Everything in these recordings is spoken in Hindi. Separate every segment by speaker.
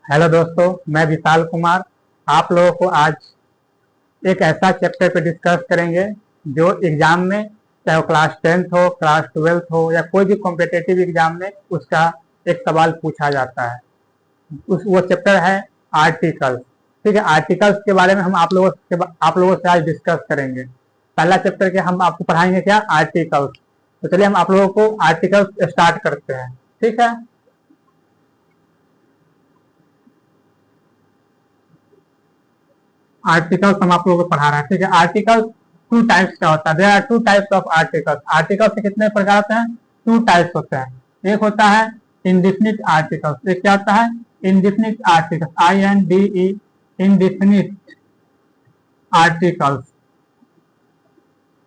Speaker 1: हेलो दोस्तों, मैं विशाल कुमार आप लोगों को आज एक ऐसा चैप्टर पे डिस्कस करेंगे जो एग्जाम में, चाहे वो क्लास 10th हो, क्लास 12th हो या कोई भी कॉम्पिटेटिव एग्जाम में उसका एक सवाल पूछा जाता है। वो चैप्टर है आर्टिकल्स। ठीक है, आर्टिकल्स के बारे में हम आप लोगों से आज डिस्कस करेंगे। पहला चैप्टर के हम आपको पढ़ाएंगे क्या, आर्टिकल्स। तो चलिए हम आप लोगों को आर्टिकल्स स्टार्ट करते हैं। ठीक है, आर्टिकल्स हम आप लोगों को पढ़ा रहे हैं। ठीक है, आर्टिकल्स टू टाइप्स का होता है। There are two types of articles. Articles के कितने प्रकार होते हैं? टू टाइप्स होते हैं। एक होता है इंडिफिनिट आर्टिकल्स। एक क्या होता है? Indefinite articles, INDE, indefinite articles.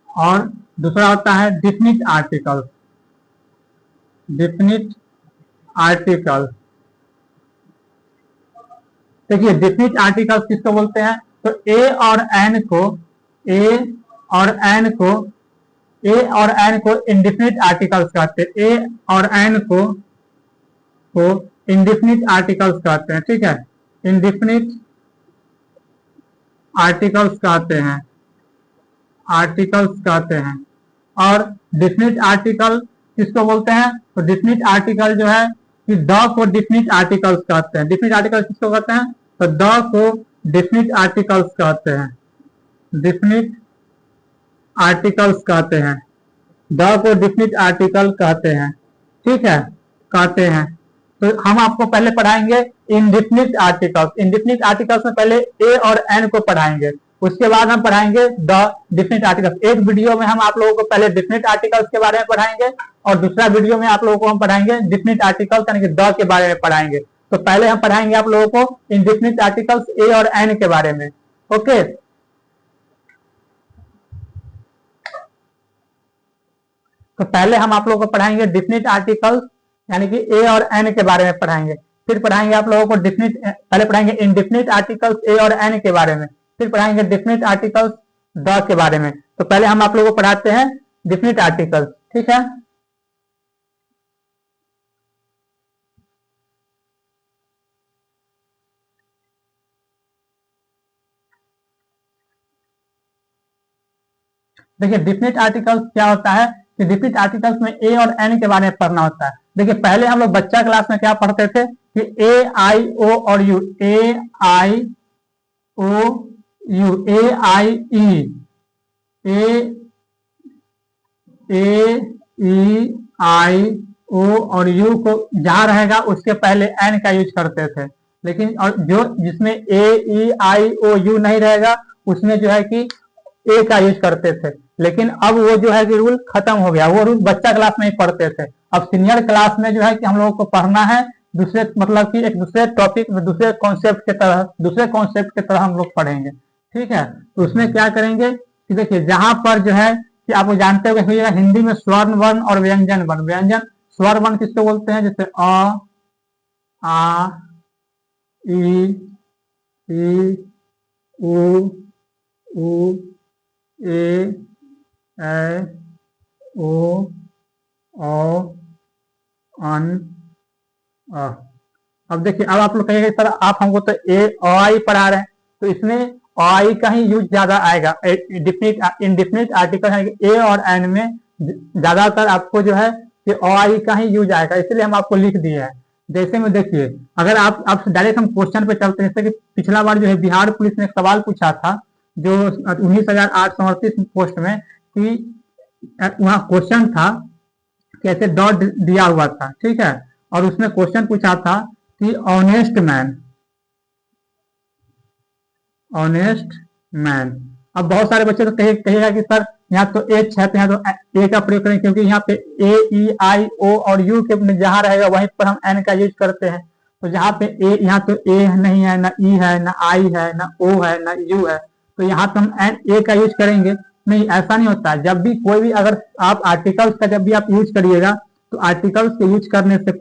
Speaker 1: और दूसरा होता है डिफिनिट आर्टिकल्स। डिफिनिट आर्टिकल्स, देखिए डिफिनिट आर्टिकल्स किसको बोलते हैं? तो ए और एन को इंडिफिनिट आर्टिकल्स कहते हैं। ए और एन को इंडिफिनिट आर्टिकल्स कहते हैं। ठीक है, इंडिफिनिट आर्टिकल्स कहते हैं। और डिफिनिट आर्टिकल किसको बोलते हैं? तो डिफिनिट आर्टिकल जो है कि द को डिफिनिट आर्टिकल्स कहते हैं। डिफिनिट आर्टिकल किसको कहते हैं? तो द को डिफिनिट आर्टिकल्स कहते हैं। डिफिनिट आर्टिकल्स कहते हैं, द को डिफिनिट आर्टिकल कहते हैं। ठीक है, कहते हैं। तो हम आपको पहले पढ़ाएंगे इंडिफिनिट आर्टिकल्स। इंडिफिनिट आर्टिकल्स में पहले ए और एन को पढ़ाएंगे, उसके बाद हम पढ़ाएंगे द डिफिनिट आर्टिकल्स। एक वीडियो में हम आप लोगों को पहले डिफिनिट आर्टिकल्स के बारे में पढ़ाएंगे और दूसरा वीडियो में आप लोगों को हम पढ़ाएंगे डिफिनिट आर्टिकल्स यानी कि द के बारे में पढ़ाएंगे। तो पहले हम पढ़ाएंगे आप लोगों को इंडिफिनिट आर्टिकल्स ए और एन के बारे में। ओके, तो पहले हम आप लोगों को पढ़ाएंगे डिफिनिट आर्टिकल्स यानी कि ए और एन के बारे में पढ़ाएंगे। फिर पढ़ाएंगे आप लोगों को पहले पढ़ाएंगे इंडिफिनिट आर्टिकल्स ए और एन के बारे में, फिर पढ़ाएंगे डिफिनिट आर्टिकल्स द के बारे में। तो पहले हम आप लोगों को पढ़ाते हैं डिफिनिट आर्टिकल्स। ठीक है, देखिए डिफिनिट आर्टिकल्स क्या होता है कि डिफिनिट आर्टिकल्स में ए और एन के बारे में पढ़ना होता है। देखिए पहले हम लोग बच्चा क्लास में क्या पढ़ते थे कि ए आई ओ और you, A I O you, ए आई ई, ए आई ओ और यू को जहां रहेगा उसके पहले एन का यूज करते थे। लेकिन और जो जिसमें ए ई आई ओ यू नहीं रहेगा उसमें जो है कि ए का यूज करते थे। लेकिन अब वो जो है कि रूल खत्म हो गया, वो रूल बच्चा क्लास में ही पढ़ते थे। अब सीनियर क्लास में जो है कि हम लोगों को पढ़ना है दूसरे, मतलब कि एक दूसरे टॉपिक में, दूसरे कॉन्सेप्ट के तरह हम लोग पढ़ेंगे। ठीक है, तो उसमें क्या करेंगे कि देखिए जहां पर जो है कि आप जानते हो हिंदी में स्वर्ण वर्ण और व्यंजन वर्ण। स्वर्ण वर्ण किसको बोलते हैं? जैसे अ, आ, ई, उ, ए, ओ, औ, अन, अ। अब देखिए, अब आप लोग कहेंगे सर आप हमको तो ए ओ आई पढ़ा रहे हैं, तो इसमें ओ आई का ही यूज ज्यादा आएगा। इंडिफिनिट आर्टिकल है ए और एन में ज्यादातर आपको जो है कि ओ आई का ही यूज आएगा, इसलिए हम आपको लिख दिए हैं। जैसे में देखिए, अगर आप डायरेक्ट हम क्वेश्चन पे चलते हैं, जैसे कि पिछला बार जो है बिहार पुलिस ने एक सवाल पूछा था जो 19,838 पोस्ट में, कि वहाँ क्वेश्चन था कैसे डॉट दिया हुआ था। ठीक है, और उसमें क्वेश्चन पूछा था कि ऑनेस्ट मैन। अब बहुत सारे बच्चे तो कहेगा कि सर यहाँ तो एच है तो यहाँ तो ए का प्रयोग करें, क्योंकि यहाँ पे ए ई आई ओ और यू के जहां रहेगा वहीं पर हम एन का यूज करते हैं। तो जहाँ पे ए, यहाँ तो ए नहीं है, ना ई है, ना आई है, ना ओ है, ना यू है, तो यहाँ तो हम एन ए का यूज करेंगे। नहीं, ऐसा नहीं होता। जब भी कोई भी, अगर आप आर्टिकल्स का जब भी आप यूज करिएगा तो आर्टिकल्स के यूज करने से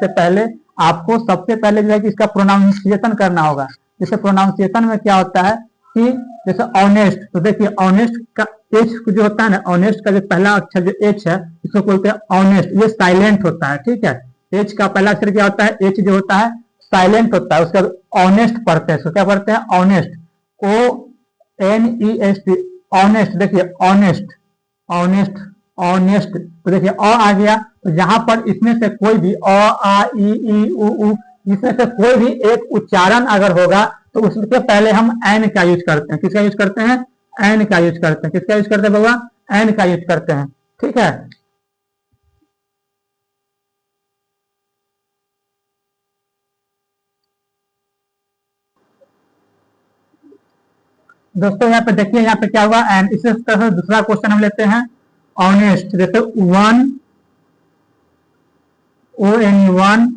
Speaker 1: पहले आपको सबसे पहले जो है कि इसका प्रोनाउंसिएशन करना होगा। जैसे प्रोनाउंसिएशन में क्या होता है कि जैसे ऑनेस्ट, तो देखिए ऑनेस्ट का एच जो होता है ना, ऑनेस्ट का जो पहला अक्षर जो एच है इसको बोलते हैं ऑनेस्ट, ये साइलेंट होता है। ठीक है, एच का पहला अक्षर क्या होता है, एच जो होता है साइलेंट होता है, उसका ऑनेस्ट पढ़ते हैं, उसको क्या पढ़ते हैं, ऑनेस्ट, ONEST, ऑनेस्ट। देखिए ऑनेस्ट, ऑनेस्ट, ऑनेस्ट, तो देखिए अ आ गया, तो जहां पर इसमें से कोई भी अ आ ई ई उ इसमें से कोई भी एक उच्चारण अगर होगा तो उसके पहले हम एन का यूज करते हैं। किसका यूज करते हैं, एन का यूज करते हैं। किसका यूज करते हैं बाबा, एन का यूज करते हैं, ठीक है। दोस्तों यहाँ पे देखिए, यहाँ पे क्या हुआ, एंड इसी तरह से दूसरा क्वेश्चन हम लेते हैं, ऑनेस्ट, जैसे वन, ONE,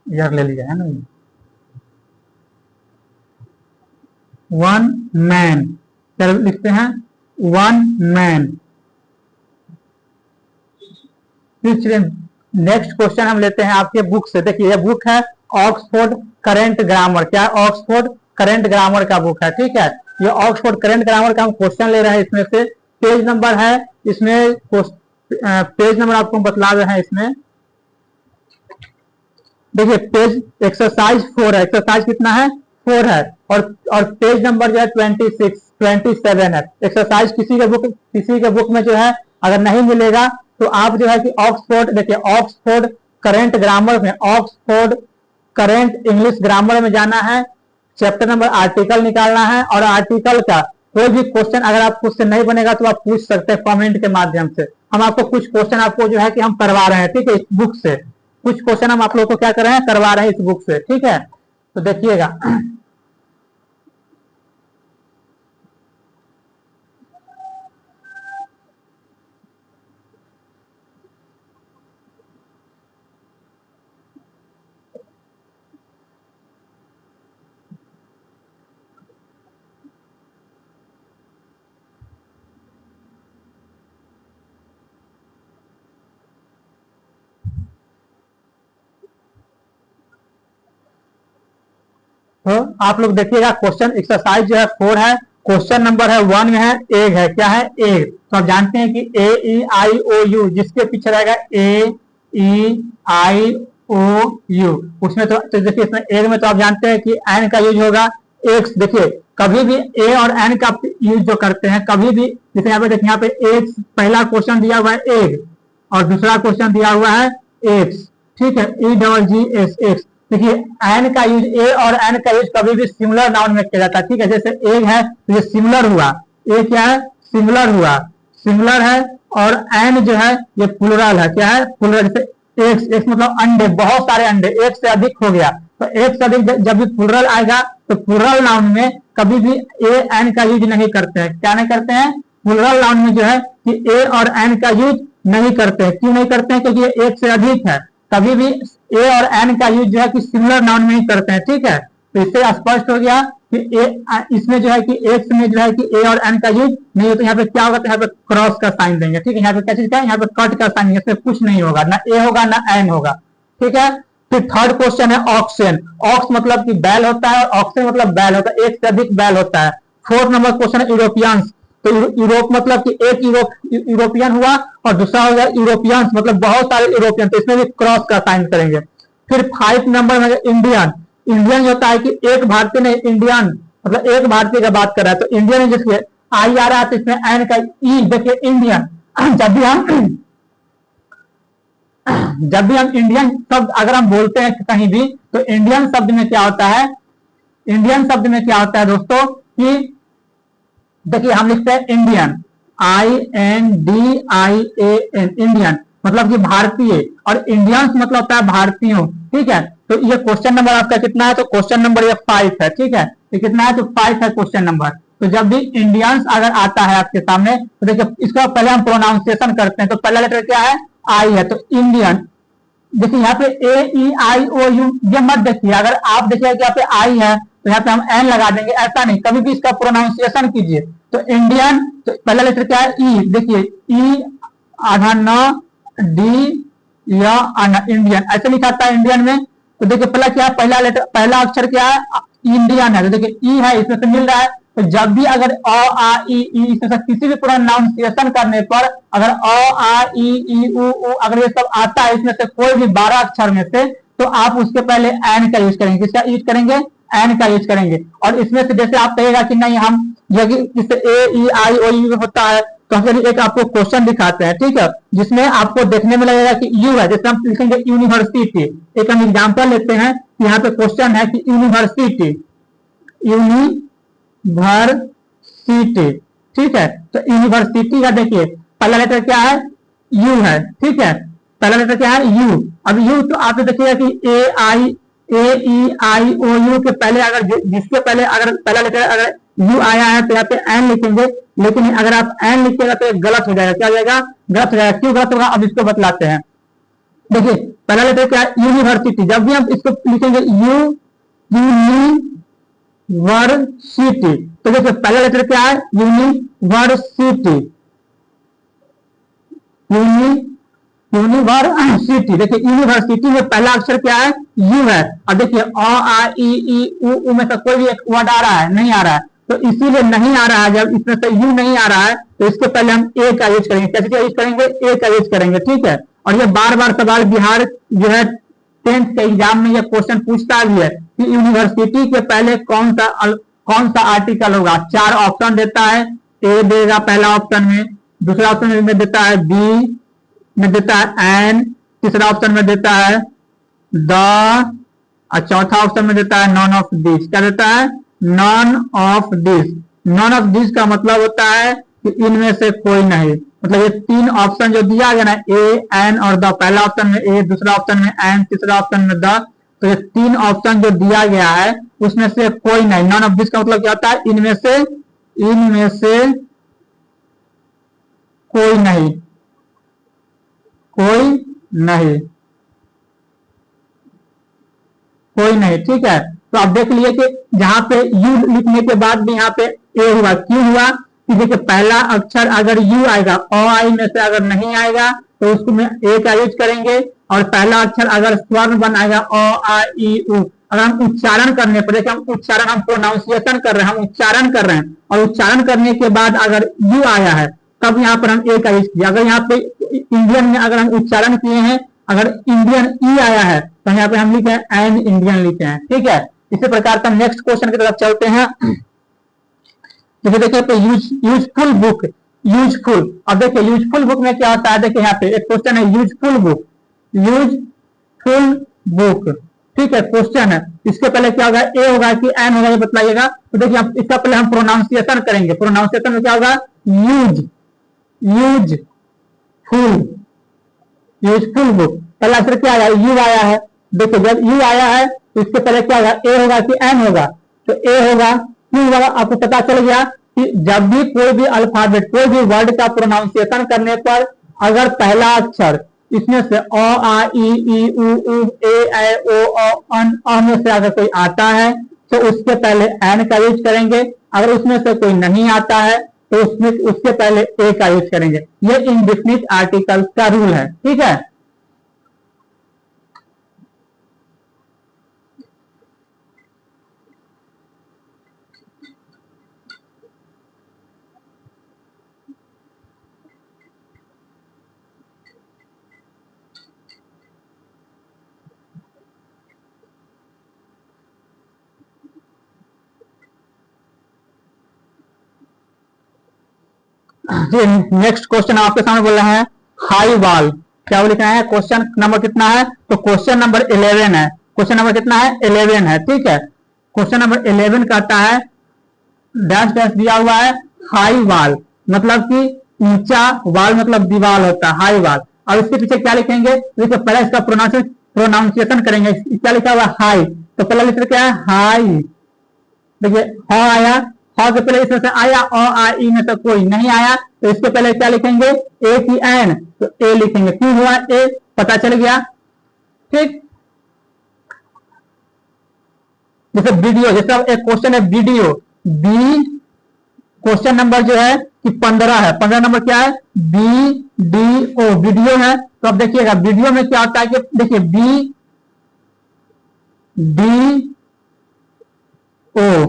Speaker 1: यार ले लिया है ना, वन मैन, क्या लिखते हैं, वन मैन। नेक्स्ट क्वेश्चन हम लेते हैं आपके बुक से। देखिए ये बुक है ऑक्सफोर्ड करेंट ग्रामर, क्या ऑक्सफोर्ड करेंट ग्रामर का बुक है, ठीक है। ये ऑक्सफोर्ड करेंट ग्रामर का हम क्वेश्चन ले रहे हैं, इसमें से पेज नंबर है, इसमें पेज नंबर आपको बतला रहे हैं इसमें। देखिए पेज एक्सरसाइज 4 है, एक्सरसाइज कितना है, 4 है, और पेज नंबर जो है 26 27 है। एक्सरसाइज किसी के बुक में जो है अगर नहीं मिलेगा तो आप जो है कि ऑक्सफोर्ड, देखिए ऑक्सफोर्ड करेंट ग्रामर में, ऑक्सफोर्ड करेंट इंग्लिश ग्रामर में जाना है, चैप्टर नंबर आर्टिकल निकालना है, और आर्टिकल का कोई भी क्वेश्चन अगर आपको उससे नहीं बनेगा तो आप पूछ सकते हैं कमेंट के माध्यम से। हम आपको कुछ क्वेश्चन आपको जो है कि हम करवा रहे हैं, ठीक है, इस बुक से कुछ क्वेश्चन हम आप लोगों को क्या कर रहे हैं, करवा रहे हैं इस बुक से, ठीक है। तो देखिएगा तो आप लोग देखिएगा, क्वेश्चन एक्सरसाइज जो है 4 है, क्वेश्चन नंबर है 1 में है, एग है, क्या है, एग। तो आप जानते हैं कि AEIOU जिसके पीछे रहेगा AEIOU, उसमें तो देखिए इसमें एग में तो आप जानते हैं कि एन का यूज होगा, एक्स। देखिए कभी भी ए और एन का यूज जो करते हैं, कभी भी, जैसे यहाँ पे देखिए, यहाँ पे एक्स, पहला क्वेश्चन दिया हुआ है एग, और दूसरा क्वेश्चन दिया हुआ है एक्स, ठीक है, EGGS, एक्स। देखिए एन का यूज, ए और एन का यूज कभी भी सिमिलर नाउन में किया जाता है, ठीक है। जैसे एग है तो ये सिमिलर हुआ, ए क्या है, सिमिलर हुआ, सिमिलर है, और एन जो है ये प्लुरल है, क्या है, प्लुरल। जैसे एक्स, एक्स मतलब अंडे, बहुत सारे अंडे, एक से अधिक हो गया, तो एक से अधिक जब भी प्लुरल आएगा तो प्लुरल नाउन में कभी भी ए एन का यूज नहीं करते हैं। क्या नहीं करते हैं, प्लुरल नाउन में जो है कि ए और एन का यूज नहीं करते हैं। क्यों नहीं करते हैं, क्योंकि ये एक से अधिक है। कभी भी ए और एन का यूज जो है कि सिमिलर नाउन में ही करते हैं, ठीक है। तो इससे स्पष्ट हो गया कि इसमें जो है कि एक्स में जो है कि ए और एन का यूज नहीं होता। यहाँ पे क्या होगा, तो यहाँ पे क्रॉस का साइन देंगे, ठीक है। यहाँ पे क्या चीज का है, यहाँ पे कट का साइन, इसमें कुछ नहीं होगा, ना ए होगा ना एन होगा, ठीक है। फिर थर्ड क्वेश्चन है ऑक्सेन, ऑक्स मतलब कि बैल होता है, और ऑक्सेन मतलब बैल होता है, एक से अधिक बैल होता है। फोर्थ नंबर क्वेश्चन है यूरोपियंस, तो यूरोप मतलब कि एक यूरोपियन हुआ, और दूसरा हो गया यूरोपियंस मतलब बहुत सारे यूरोपियन, तो इसमें भी क्रॉस का साइन करेंगे। फिर 5 नंबर में इंडियन, इंडियन जो होता है कि एक भारतीय नहीं, इंडियन मतलब एक भारतीय का बात कर रहा है, तो इंडियन जिसके आई आ रहा है तो इसमें एन का ई, देखिए इंडियन, जब भी हम इंडियन शब्द अगर हम बोलते हैं कहीं भी, तो इंडियन शब्द में क्या होता है, इंडियन शब्द में क्या होता है दोस्तों, कि देखिए हम लिखते हैं इंडियन, INDIAN, इंडियन मतलब कि भारतीय, और इंडियंस मतलब होता है भारतीयों, ठीक है। तो ये क्वेश्चन नंबर आपका कितना है, तो क्वेश्चन नंबर ये 5 है, ठीक है। ये कितना है, तो 5 है क्वेश्चन नंबर। तो जब भी इंडियंस अगर आता है आपके सामने, तो देखिए इसका पहले हम प्रोनाउंसिएशन करते हैं, तो पहला लेटर क्या है, आई है, तो इंडियन। देखिए यहाँ पे AEIOU ये मत देखिए, अगर आप देखिए कि यहाँ पे आई है तो यहाँ पे हम एन लगा देंगे, ऐसा नहीं, कभी भी इसका प्रोनाउंसिएशन कीजिए। तो इंडियन, तो पहला लेटर क्या है, ई, देखिए ई आधा न, डी या आना, इंडियन ऐसे लिखा था इंडियन में। तो देखिए पहला क्या है, पहला लेटर, पहला अक्षर क्या है, इंडियन है, तो देखिए ई है, इसमें से मिल रहा है, तो जब भी अगर अ आ इ ई इसमें से किसी भी प्रोनाउंसिएशन करने पर अगर अ आ इ ई उ अगर ये सब आता है इसमें से कोई भी 12 अक्षर में से, तो आप उसके पहले एन का यूज करेंगे। किसका यूज करेंगे? एन का यूज करेंगे। और इसमें से जैसे आप कहेगा कि नहीं हम जैसे ए ई आई ओ यू होता है, तो फिर एक आपको क्वेश्चन दिखाते हैं, ठीक है, जिसमें आपको देखने में लगेगा कि यू है, जैसे हम लिखेंगे यूनिवर्सिटी। एक हम एग्जांपल लेते हैं, यहाँ पे क्वेश्चन है कि यूनिवर्सिटी, यूनिवर्सिटी, ठीक है। तो यूनिवर्सिटी का देखिए पहला लेटर क्या है? यू है, ठीक है, पहला लेटर क्या है? यू। अब यू तो आप देखिएगा कि ए ई आई ओ यू के पहले अगर जिसके पहले अगर पहला लेटर अगर यू आया है तो यहाँ पे एन लिखेंगे, लेकिन अगर आप एन लिखेगा तो गलत हो जाएगा। क्या हो जाएगा? गलत हो जाएगा। क्यों गलत होगा अब इसको बतलाते हैं। देखिए पहला लेटर क्या है? यूनिवर्सिटी। जब भी हम इसको लिखेंगे यूनिवर्सिटी, तो देखिए पहला लेटर क्या है? University, university. देखिए यूनिवर्सिटी में पहला अक्षर क्या है? यू है। अब देखिए अ आ इ ई उ में से कोई भी एक वर्ड आ रहा है? नहीं आ रहा है, तो इसीलिए नहीं आ रहा है। जब इसमें से यू नहीं आ रहा है तो इसके पहले हम ए का यूज करेंगे। कैसे का यूज करेंगे? ए का यूज करेंगे, ठीक है। और ये बार बार सवाल बिहार जो है 10th के एग्जाम में ये क्वेश्चन पूछता भी है कि यूनिवर्सिटी के पहले कौन सा आर्टिकल होगा। 4 ऑप्शन देता है। ए देगा पहला ऑप्शन में, दूसरा ऑप्शन में देता है बी में देता है एन, तीसरा ऑप्शन में देता है द, और चौथा ऑप्शन में देता है नॉन ऑफ दिस। क्या देता है? None of this. None of this का मतलब होता है कि इनमें से कोई नहीं। मतलब ये 3 ऑप्शन जो दिया गया ना, ए एन और द, पहला ऑप्शन में ए, दूसरा ऑप्शन में एन, तीसरा ऑप्शन में द, तो ये 3 ऑप्शन जो दिया गया है उसमें से कोई नहीं। नॉन ऑफ दिस का मतलब क्या होता है? इनमें से कोई नहीं, कोई नहीं, कोई नहीं, ठीक है। तो आप देख लिए कि जहां पे यू लिखने के बाद भी यहाँ पे ए हुआ। क्यों हुआ? कि देखिए पहला अक्षर अगर यू आएगा, अ आई में से अगर नहीं आएगा तो उसमें ए का यूज करेंगे। और पहला अक्षर अगर स्वर्ण बन आएगा अ आ इ उ, अगर हम उच्चारण करने पर, देखिए हम उच्चारण, हम प्रोनाउंसिएशन कर रहे हैं, हम उच्चारण कर रहे हैं, और उच्चारण करने के बाद अगर यू आया है तब यहाँ पर हम ए का यूज किया। अगर यहाँ पे इंडियन में अगर हम उच्चारण किए हैं, अगर इंडियन ई आया है तो यहाँ पे हम लिखे हैं एन इंडियन लिखे हैं, ठीक है। इसी प्रकार का नेक्स्ट क्वेश्चन की तरफ चलते हैं। देखिए पे यूजफुल बुक, यूजफुल। अब देखिए यूजफुल बुक में क्या होता है? देखिए यहाँ पे एक क्वेश्चन है यूजफुल बुक, यूजफुल बुक, ठीक है, क्वेश्चन है। इसके पहले क्या होगा? ए होगा कि एन होगा, ये बताइएगा। तो देखिए इसका पहले हम प्रोनाउंसिएशन करेंगे। प्रोनाउंसिएशन में क्या होगा? Useful, useful book. पहला अक्षर क्या आया? यू आया है। देखो जब यू आया है तो इसके पहले क्या होगा? ए होगा कि एन होगा? तो ए होगा। क्यों होगा? आपको पता चल गया कि जब भी कोई भी अल्फाबेट, कोई भी वर्ड का प्रोनाउंसिएशन करने पर अगर पहला अक्षर इसमें से अ आ इ उ ए ऐ ओ अ में से अगर कोई आता है तो उसके पहले एन का यूज करेंगे। अगर उसमें से कोई नहीं आता है तो उसके पहले ए का यूज करेंगे। ये इंडेफिनिट आर्टिकल का रूल है, ठीक है। नेक्स्ट क्वेश्चन आपके सामने बोल रहे हैं हाई वॉल। क्या वो लिखना है? क्वेश्चन नंबर कितना है? तो क्वेश्चन नंबर 11 है। क्वेश्चन नंबर कितना है? 11 है, ठीक है। क्वेश्चन नंबर 11 कहता है, डैश डैश दिया हुआ है हाई वॉल, मतलब कि ऊंचा, वॉल मतलब दीवार होता है, हाई वॉल। और इसके पीछे क्या लिखेंगे? देखिए पहले इसका प्रोनाउंसिएशन करेंगे। क्या लिखा हुआ? हाई। तो पहला लेटर क्या है? हाई। देखिए ह आया, ह के पहले इसमें से आया, अ आ इ में से कोई नहीं आया, तो इसके पहले क्या लिखेंगे? ए की एन, तो ए लिखेंगे। क्यों हुआ ए? पता चल गया, ठीक। जैसे वीडियो, जैसे एक क्वेश्चन है वीडियो, बी, क्वेश्चन नंबर जो है कि 15 है। 15 नंबर क्या है? बी डी ओ, वीडियो है। तो अब देखिएगा वीडियो में क्या होता है कि देखिए बी डी ओ,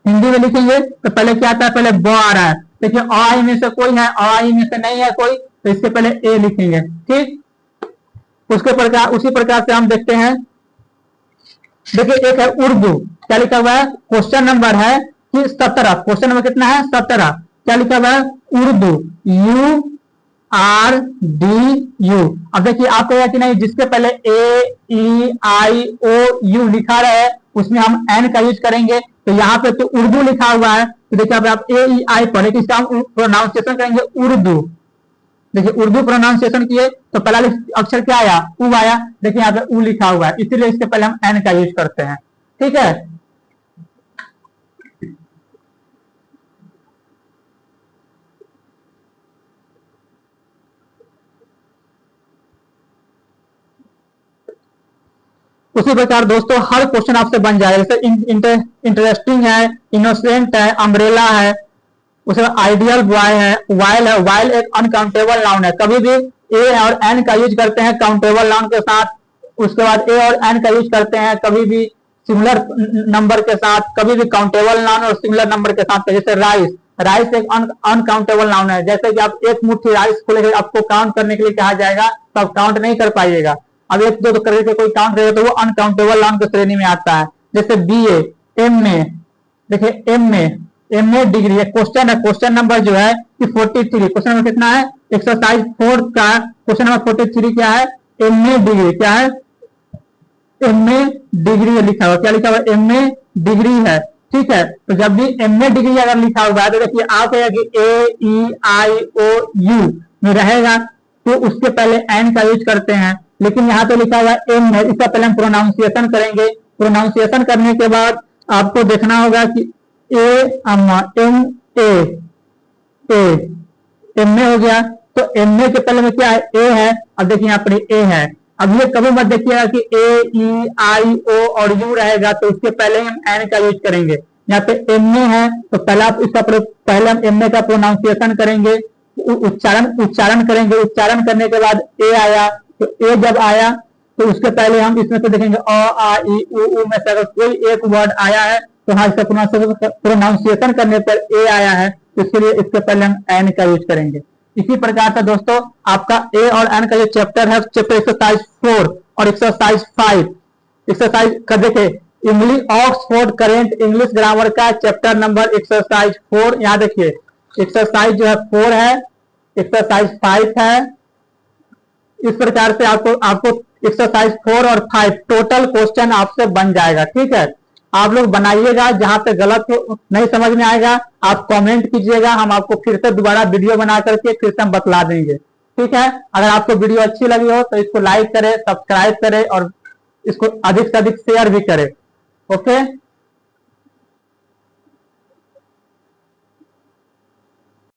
Speaker 1: हिंदी में लिखेंगे तो पहले क्या आता है, पहले ब आ रहा है। देखिए अ आई में से कोई है, अ आई में से नहीं है कोई, तो इसके पहले ए लिखेंगे। ठीक, उसी प्रकार से हम देखते हैं। देखिए एक है उर्दू, क्या लिखा हुआ है, क्वेश्चन नंबर है कि 17, क्वेश्चन नंबर कितना है 17, क्या लिखा हुआ है उर्दू, URDU। अब देखिए आप कहेगा कि नहीं, जिसके पहले AEIOU लिखा रहे उसमें हम एन का यूज करेंगे, तो यहाँ पे तो उर्दू लिखा हुआ है, तो देखिए आप AEI पढ़े, इसका हम प्रोनाउंसिएशन करेंगे उर्दू। देखिए उर्दू प्रोनाउंसिएशन किए तो पहला अक्षर क्या आया, उ आया। देखिए यहाँ पे उ लिखा हुआ है, इसीलिए इसके पहले हम एन का यूज करते हैं। ठीक है, उसी प्रकार दोस्तों हर क्वेश्चन आपसे बन जाएगा। जैसे इंटरेस्टिंग है, इनोसेंट है, अम्ब्रेला है, उसके बाद आइडियल बॉय है, वाइल है। वाइल एक अनकाउंटेबल नाउन है, कभी भी ए और एन का यूज करते हैं काउंटेबल नाउन के साथ। उसके बाद ए और एन का यूज करते हैं कभी भी सिमिलर नंबर के साथ, कभी भी काउंटेबल नाउन और सिमिलर नंबर के साथ। जैसे राइस, राइस एक अनकाउंटेबल नाउन है। जैसे कि आप एक मुट्ठी राइस खोलेंगे, आपको काउंट करने के लिए कहा जाएगा तो आप काउंट नहीं कर पाइएगा। अब एक दो करके कोई काउंट करेगा तो वो अनकाउंटेबल नाउन की श्रेणी में आता है। जैसे BA, MA, देखिए MA डिग्री, क्वेश्चन है, क्वेश्चन नंबर जो है कि 43, क्वेश्चन नंबर कितना है, एक्सरसाइज 4 का क्वेश्चन नंबर 43 क्या है, MA डिग्री, क्या है MA डिग्री लिखा हुआ, क्या लिखा हुआ MA डिग्री है। ठीक है, तो जब भी MA डिग्री अगर लिखा हुआ है तो देखिए आप कि AEIOU में रहेगा तो उसके पहले एन का यूज करते हैं, लेकिन यहाँ पे लिखा हुआ एम है, इसका पहले हम प्रोनाउंसिएशन करेंगे। प्रोनाउंसिएशन करने के बाद आपको देखना होगा कि एम ए हो गया, तो एम ए के पहले में क्या है, ए है। अब देखिए यहाँ पर ए है। अब ये कभी मत देखिएगा कि AEIO और यू रहेगा तो उसके पहले हम एन का यूज करेंगे। यहाँ पे एम ए है तो पहले हम एम ए का प्रोनाउंसिएशन करेंगे, उच्चारण करेंगे। उच्चारण करने के बाद ए आया, तो ए जब आया तो उसके पहले हम इसमें से देखेंगे अ आ ई उ में से अगर कोई एक वर्ड आया है तो हाँ, इसका प्रोनाउंसिएशन करने पर ए आया है, तो इसके लिए इसके पहले हम एन का यूज करेंगे। इसी प्रकार से दोस्तों आपका ए और एन का जो चैप्टर है, चैप्टर एक्सरसाइज 4 और एक्सरसाइज 5, एक्सरसाइज कर देखे English Oxford current English grammar का चैप्टर नंबर एक्सरसाइज 4। यहाँ देखिए एक्सरसाइज जो है 4 है, एक्सरसाइज 5 है। इस प्रकार से आपको एक्सरसाइज 4 और 5 टोटल क्वेश्चन आपसे बन जाएगा। ठीक है, आप लोग बनाइएगा, जहां पे गलत नहीं समझ में आएगा आप कमेंट कीजिएगा, हम आपको फिर से दोबारा वीडियो बना करके फिर से हम बतला देंगे। ठीक है, अगर आपको वीडियो अच्छी लगी हो तो इसको लाइक करें, सब्सक्राइब करें और इसको अधिक से अधिक शेयर भी करें। ओके।